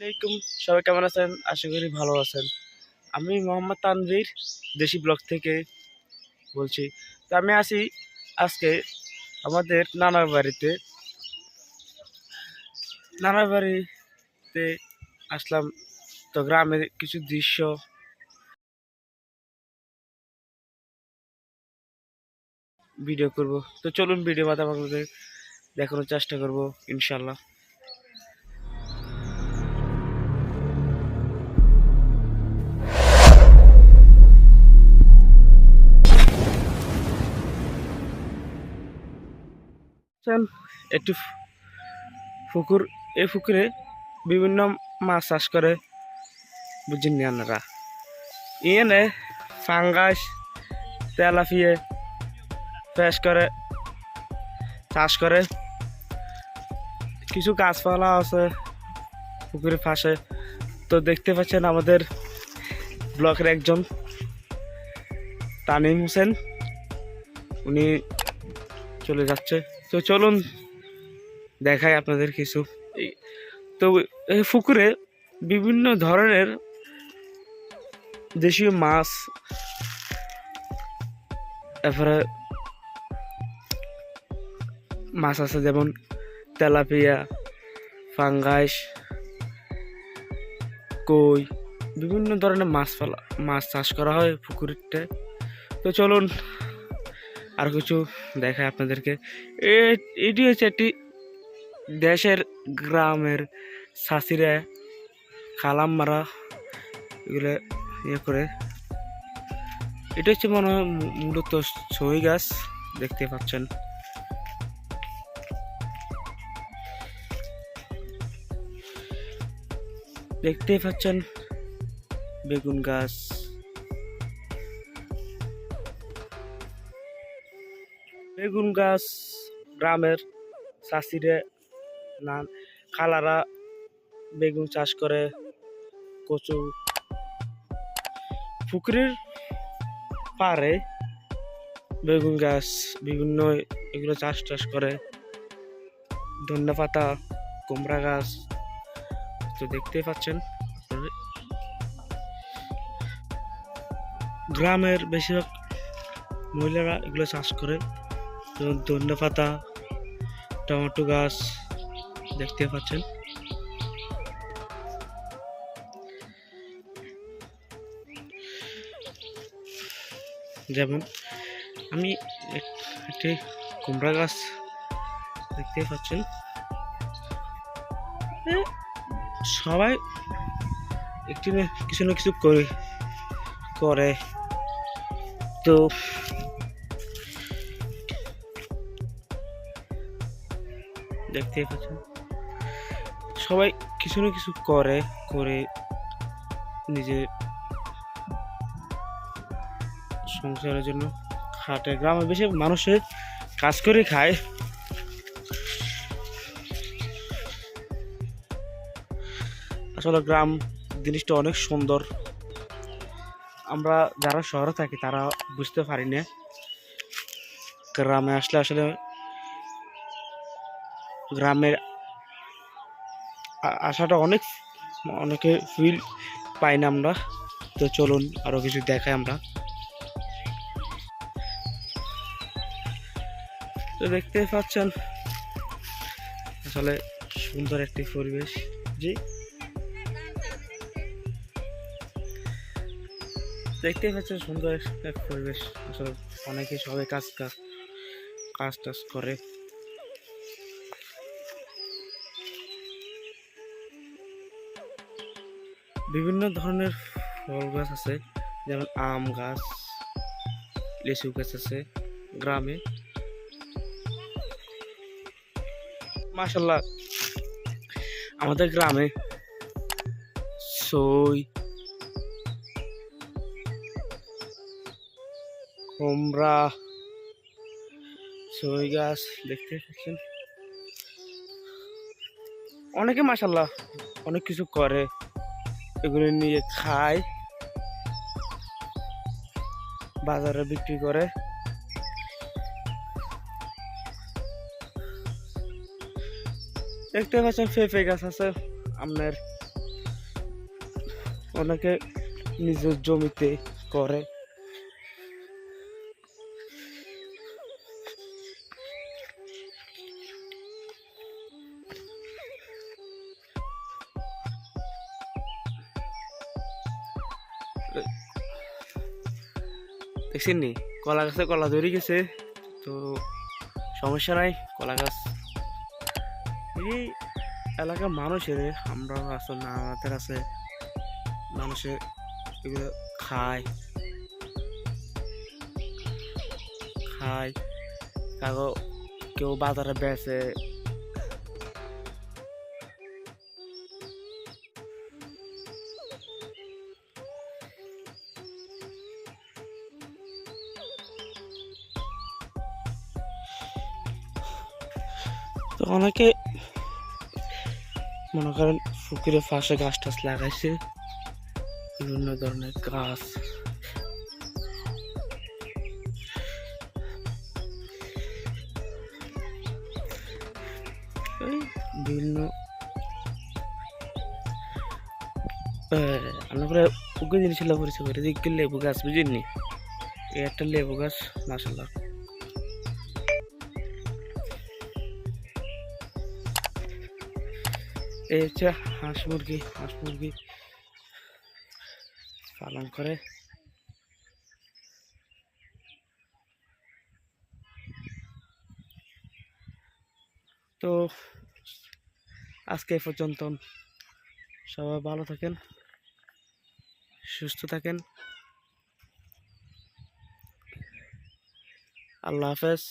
আসসালামাইকুম, সবাই কেমন আছেন? আশা করি ভালো আছেন। আমি মোহাম্মদ তানভীর দেশি ব্লগ থেকে বলছি। তো আমি আছি আজকে আমাদের নানার বাড়িতে আসলাম। তো গ্রামের কিছু দৃশ্য ভিডিও করব। তো চলুন ভিডিও মাধ্যমে আপনাদের দেখানোর চেষ্টা করব ইনশাল্লাহ। একটি পুকুর, এই পুকুরে বিভিন্ন মাছ চাষ করে, বুঝেন নি আপনারা? এনে ফাঙ্গাস, তেলাপিয়া চাষ করে। কিছু গাছপালা আছে পুকুরের পাশে। তো দেখতে পাচ্ছেন আমাদের ব্লকের একজন তানিম হোসেন, উনি চলে যাচ্ছে। তো চলুন দেখাই আপনাদের কিছু। তো এই পুকুরে বিভিন্ন ধরনের দেশীয় মাছ, তারপরে মাছ আছে যেমন তেলাপিয়া, ফাঙ্গাস, কই, বিভিন্ন ধরনের মাছ চাষ করা হয় পুকুরটা। তো চলুন আর কিছু দেখায় আপনাদেরকে। এটি হচ্ছে একটি দেশের গ্রামের চাষিরা খালাম মারা এগুলো করে। এটা হচ্ছে মনে হয় মূলত ছই গাছ, দেখতে পাচ্ছেন। বেগুন গাছ, গ্রামের চাষিরা খালারা বেগুন চাষ করে, কচু। পুকুরের পাড়ে বেগুন গাছ বিভিন্ন এগুলো চাষ করে, ধনে পাতা, কুমড়া গাছ। তো দেখতে পাচ্ছেন গ্রামের বেশিরভাগ মহিলারা এগুলো চাষ করে। যেমন ধনে পাতা, টমেটো গাছ দেখতে পাচ্ছেন। যেমন আমি একটি কুমড়া গাছ দেখতে পাচ্ছেন। সবাই একটি কিছু না কিছু করে। তো দেখতে পাচ্ছেন সবাই কিছু না কিছু করে নিজের সংসারের জন্য খাটে। গ্রামে বেশি মানুষের কাজ করে খায়। আসলে গ্রাম জিনিসটা অনেক সুন্দর। আমরা যারা শহরে থাকি তারা বুঝতে পারি না। গ্রামে আসলে গ্রামের আশাটা অনেকে ফিল পাই না আমরা। তো চলুন আরো কিছু দেখাই আমরা। তো দেখতে পাচ্ছেন আসলে সুন্দর একটি পরিবেশ। জি, দেখতে পাচ্ছেন সুন্দর এক পরিবেশ। আসলে অনেকে সবাই কাজ টাজ করে। বিভিন্ন ধরনের ফল গাছ আছে, যেমন আম গাছ, লিচু গাছ আছে গ্রামে। মাশাআল্লাহ আমাদের গ্রামে সই, কুমড়া, সই গাছ দেখতে পাচ্ছেন। অনেকে মাশাআল্লাহ অনেক কিছু করে, এগুলো নিয়ে খায়, বাজারে বিক্রি করে। দেখতে পাচ্ছেন পেঁপে গাছ আছে আপনার, অনেকে নিজের জমিতে করে। দেখছেন নি কলা গাছে কলা ধরে গেছে, তো সমস্যা নাই। কলা গাছ এই এলাকার মানুষের, আমরা আছে না আমাদের আছে, মানুষে এগুলো খায় খায় কাগো, কেউ বাজারে বেচে। তো অনেকে মনে করেন পুকুরের পাশে গাছ টাছ লাগাইছে, বিভিন্ন ধরনের গাছ। এই বিভিন্ন আমরা ওকে জিনিস করেছে করে দিকে লেবু গাছ, বুঝিনি? এই একটা লেবু গাছ মাশাআল্লাহ। এই হচ্ছে হাঁস মুরগি পালন করে। তো আজকে এ পর্যন্ত, সবাই ভালো থাকেন, সুস্থ থাকেন, আল্লাহ হাফেজ।